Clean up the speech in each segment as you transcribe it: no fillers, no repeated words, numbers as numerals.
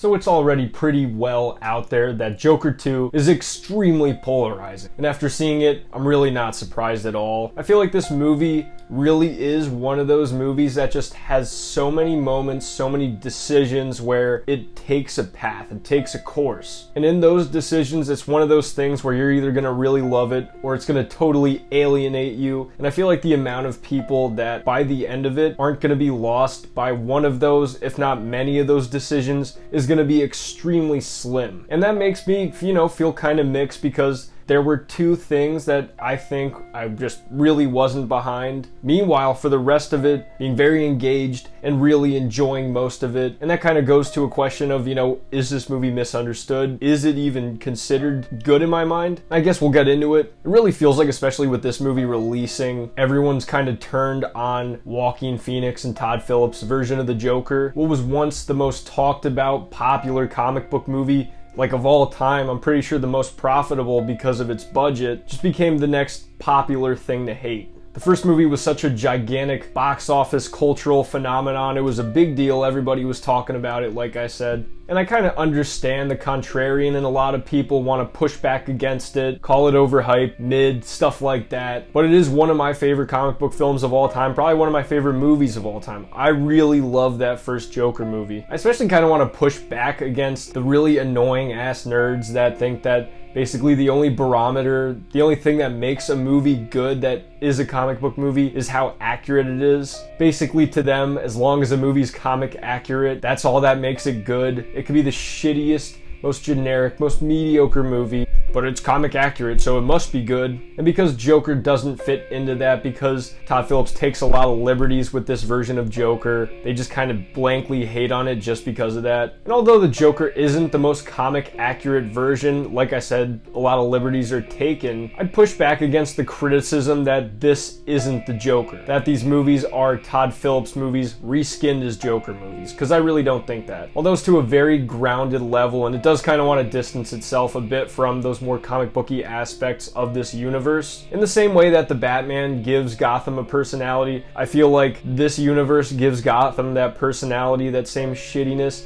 So it's already pretty well out there that Joker 2 is extremely polarizing. And after seeing it, I'm really not surprised at all. I feel like this movie really is one of those movies that just has so many moments, so many decisions where it takes a path, it takes a course. And in those decisions, it's one of those things where you're either gonna really love it or it's gonna totally alienate you. And I feel like the amount of people that by the end of it aren't gonna be lost by one of those, if not many of those decisions, is going to be extremely slim. And that makes me, feel kind of mixed because there were two things that I think I just really wasn't behind. Meanwhile, for the rest of it, being very engaged and really enjoying most of it. And that kind of goes to a question of, is this movie misunderstood? Is it even considered good in my mind? I guess we'll get into it. It really feels like, especially with this movie releasing, everyone's kind of turned on Joaquin Phoenix and Todd Phillips' version of the Joker. What was once the most talked about, popular comic book movie of all time, I'm pretty sure the most profitable because of its budget, just became the next popular thing to hate. The first movie was such a gigantic box office cultural phenomenon. It was a big deal. Everybody was talking about it, like I said. And I kind of understand the contrarian, and a lot of people want to push back against it, call it overhyped, mid, stuff like that. But it is one of my favorite comic book films of all time, probably one of my favorite movies of all time. I really love that first Joker movie. I especially kind of want to push back against the really annoying ass nerds that think that basically the only barometer, the only thing that makes a movie good that is a comic book movie is how accurate it is. Basically to them, as long as a movie's comic accurate, that's all that makes it good. It could be the shittiest, most generic, most mediocre movie, but it's comic accurate, so it must be good. And because Joker doesn't fit into that, because Todd Phillips takes a lot of liberties with this version of Joker, they just kind of blankly hate on it just because of that. And although the Joker isn't the most comic accurate version, like I said, a lot of liberties are taken, I'd push back against the criticism that this isn't the Joker, that these movies are Todd Phillips movies reskinned as Joker movies, because I really don't think that. Although it's to a very grounded level, and it does kind of want to distance itself a bit from those more comic booky aspects of this universe. In the same way that the Batman gives Gotham a personality, I feel like this universe gives Gotham that personality, that same shittiness.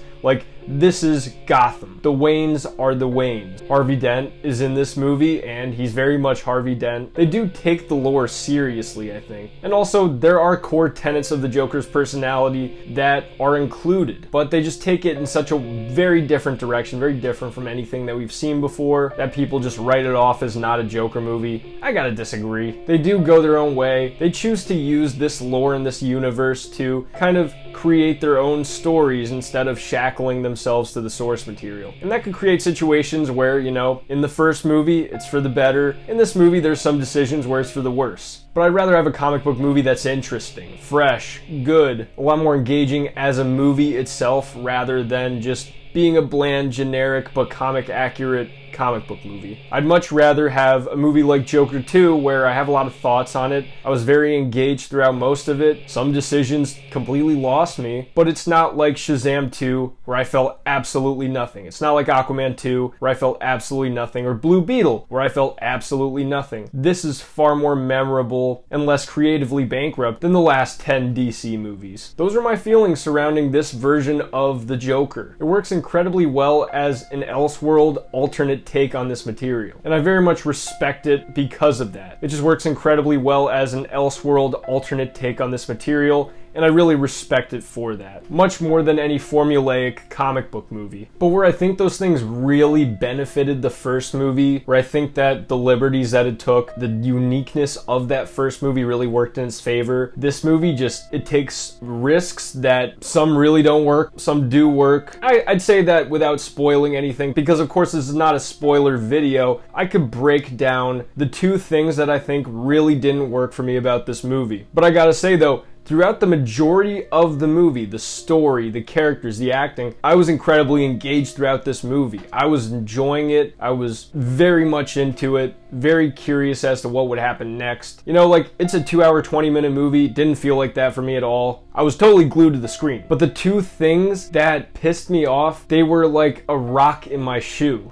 This is Gotham. The Waynes are the Waynes. Harvey Dent is in this movie, and he's very much Harvey Dent. They do take the lore seriously, I think. And also, there are core tenets of the Joker's personality that are included, but they just take it in such a very different direction, very different from anything that we've seen before, that people just write it off as not a Joker movie. I gotta disagree. They do go their own way. They choose to use this lore in this universe to kind of create their own stories instead of shackling themselves to the source material. And that could create situations where, in the first movie, it's for the better. In this movie, there's some decisions where it's for the worse. But I'd rather have a comic book movie that's interesting, fresh, good, a lot more engaging as a movie itself rather than just being a bland, generic, but comic accurate comic book movie. I'd much rather have a movie like Joker 2 where I have a lot of thoughts on it. I was very engaged throughout most of it. Some decisions completely lost me, but it's not like Shazam 2 where I felt absolutely nothing. It's not like Aquaman 2 where I felt absolutely nothing, or Blue Beetle where I felt absolutely nothing. This is far more memorable and less creatively bankrupt than the last 10 DC movies. Those are my feelings surrounding this version of the Joker. It works incredibly well as an Elseworld alternate take on this material, and I very much respect it because of that. It just works incredibly well as an Elseworld alternate take on this material, and I really respect it for that, much more than any formulaic comic book movie. But where I think those things really benefited the first movie, where I think that the liberties that it took, the uniqueness of that first movie really worked in its favor, this movie it takes risks that some really don't work, some do work. I'd say that without spoiling anything, because of course this is not a spoiler video, I could break down the two things that I think really didn't work for me about this movie. But I gotta say though, throughout the majority of the movie, the story, the characters, the acting, I was incredibly engaged throughout this movie. I was enjoying it. I was very much into it, very curious as to what would happen next. It's a 2-hour, 20-minute movie. Didn't feel like that for me at all. I was totally glued to the screen. But the two things that pissed me off, they were like a rock in my shoe,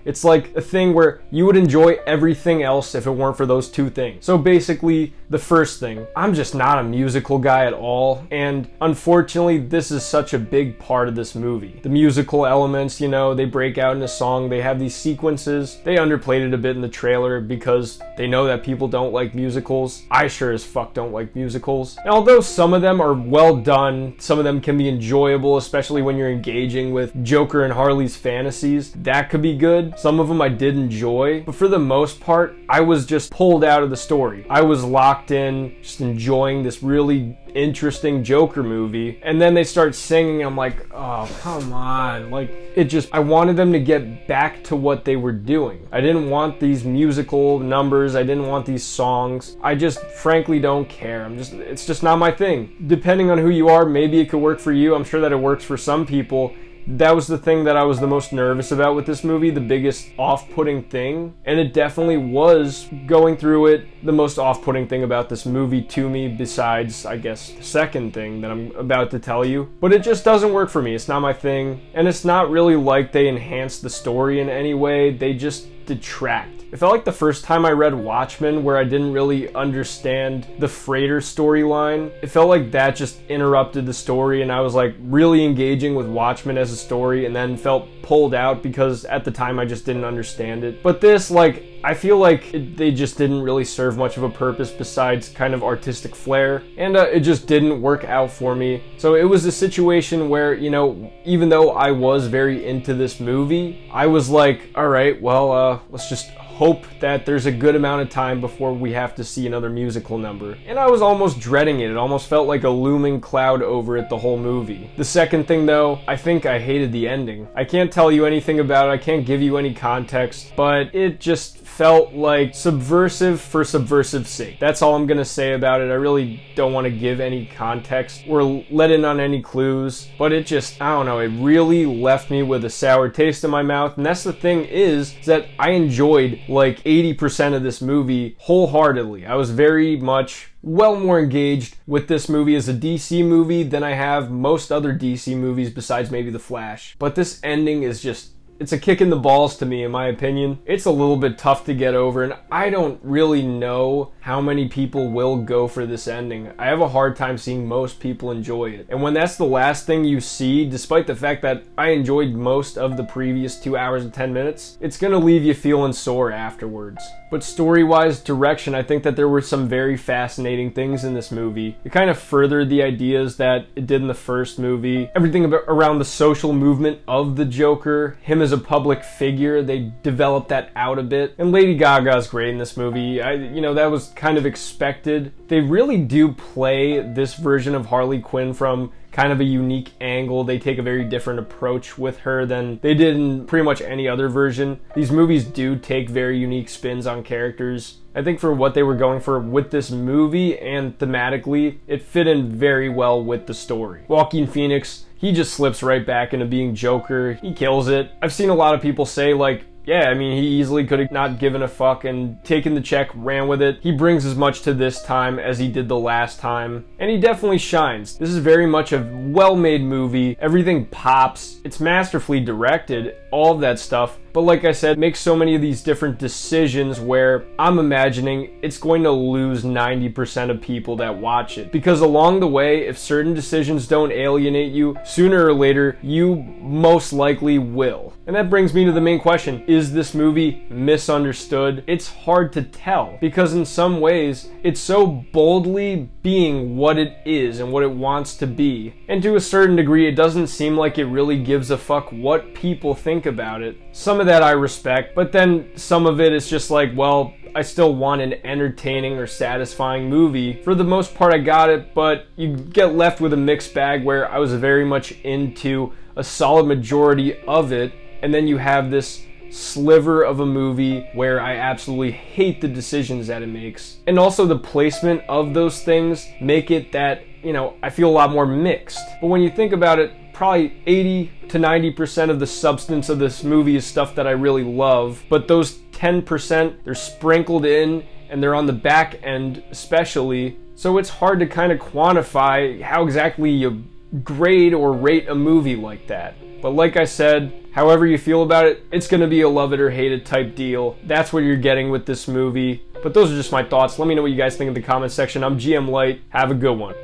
It's like a thing where you would enjoy everything else if it weren't for those two things. So basically, the first thing, I'm just not a musical guy at all, and unfortunately, this is such a big part of this movie. The musical elements, you know, they break out in a song, they have these sequences. They underplayed it a bit in the trailer because they know that people don't like musicals. I sure as fuck don't like musicals. And although some of them are well done, some of them can be enjoyable, especially when you're engaging with Joker and Harley's fantasies. That could be good. Some of them I did enjoy, but for the most part, I was just pulled out of the story. I was locked in, just enjoying this really interesting Joker movie, and then they start singing. I'm like, oh, come on. Like, I wanted them to get back to what they were doing. I didn't want these musical numbers. I didn't want these songs. I just frankly don't care. It's just not my thing. Depending on who you are, maybe it could work for you. I'm sure that it works for some people. That was the thing that I was the most nervous about with this movie, the biggest off-putting thing. And it definitely was, going through it, the most off-putting thing about this movie to me, besides, I guess, the second thing that I'm about to tell you. But it just doesn't work for me. It's not my thing. And it's not really like they enhance the story in any way. They just detract. It felt like the first time I read Watchmen, where I didn't really understand the freighter storyline. It felt like that just interrupted the story, and I was like really engaging with Watchmen as a story, and then felt pulled out because at the time I just didn't understand it. But this, like, I feel like they just didn't really serve much of a purpose besides kind of artistic flair, and it just didn't work out for me. So it was a situation where, you know, even though I was very into this movie, I was like, all right, well, let's just hope that there's a good amount of time before we have to see another musical number. And I was almost dreading it. It almost felt like a looming cloud over it the whole movie. The second thing though, I think I hated the ending. I can't tell you anything about it. I can't give you any context, but it just felt like subversive for subversive's sake. That's all I'm gonna say about it. I really don't want to give any context or let in on any clues, but it just, I don't know, it really left me with a sour taste in my mouth. And that's the thing is that I enjoyed like 80% of this movie wholeheartedly. I was very much well more engaged with this movie as a DC movie than I have most other DC movies besides maybe The Flash. But this ending is just, it's a kick in the balls to me, in my opinion. It's a little bit tough to get over, and I don't really know how many people will go for this ending. I have a hard time seeing most people enjoy it. And when that's the last thing you see, despite the fact that I enjoyed most of the previous 2 hours and 10 minutes, it's gonna leave you feeling sore afterwards. But story-wise, direction, I think that there were some very fascinating things in this movie. It kind of furthered the ideas that it did in the first movie. Everything around the social movement of the Joker, him as a public figure, they developed that out a bit. And Lady Gaga's great in this movie. That was kind of expected. They really do play this version of Harley Quinn from kind of a unique angle. They take a very different approach with her than they did in pretty much any other version. These movies do take very unique spins on characters. I think for what they were going for with this movie and thematically, it fit in very well with the story. Joaquin Phoenix, he just slips right back into being Joker. He kills it. I've seen a lot of people say, like, yeah, I mean, he easily could have not given a fuck and taken the check, ran with it. He brings as much to this time as he did the last time, and he definitely shines. This is very much a well-made movie. Everything pops. It's masterfully directed, all of that stuff. But like I said, makes so many of these different decisions where I'm imagining it's going to lose 90% of people that watch it. Because along the way, if certain decisions don't alienate you, sooner or later, you most likely will. And that brings me to the main question. Is this movie misunderstood? It's hard to tell, because in some ways, it's so boldly being what it is and what it wants to be. And to a certain degree, it doesn't seem like it really gives a fuck what people think about it. Some of that I respect, but then some of it is just like, well, I still want an entertaining or satisfying movie. For the most part, I got it, but you get left with a mixed bag where I was very much into a solid majority of it, and then you have this sliver of a movie where I absolutely hate the decisions that it makes. And also the placement of those things make it that, I feel a lot more mixed. But when you think about it, probably 80 to 90% of the substance of this movie is stuff that I really love, but those 10%, they're sprinkled in and they're on the back end especially, so it's hard to kind of quantify how exactly you grade or rate a movie like that. But like I said, however you feel about it, it's going to be a love it or hate it type deal. That's what you're getting with this movie. But those are just my thoughts. Let me know what you guys think in the comment section. I'm GM Light. Have a good one.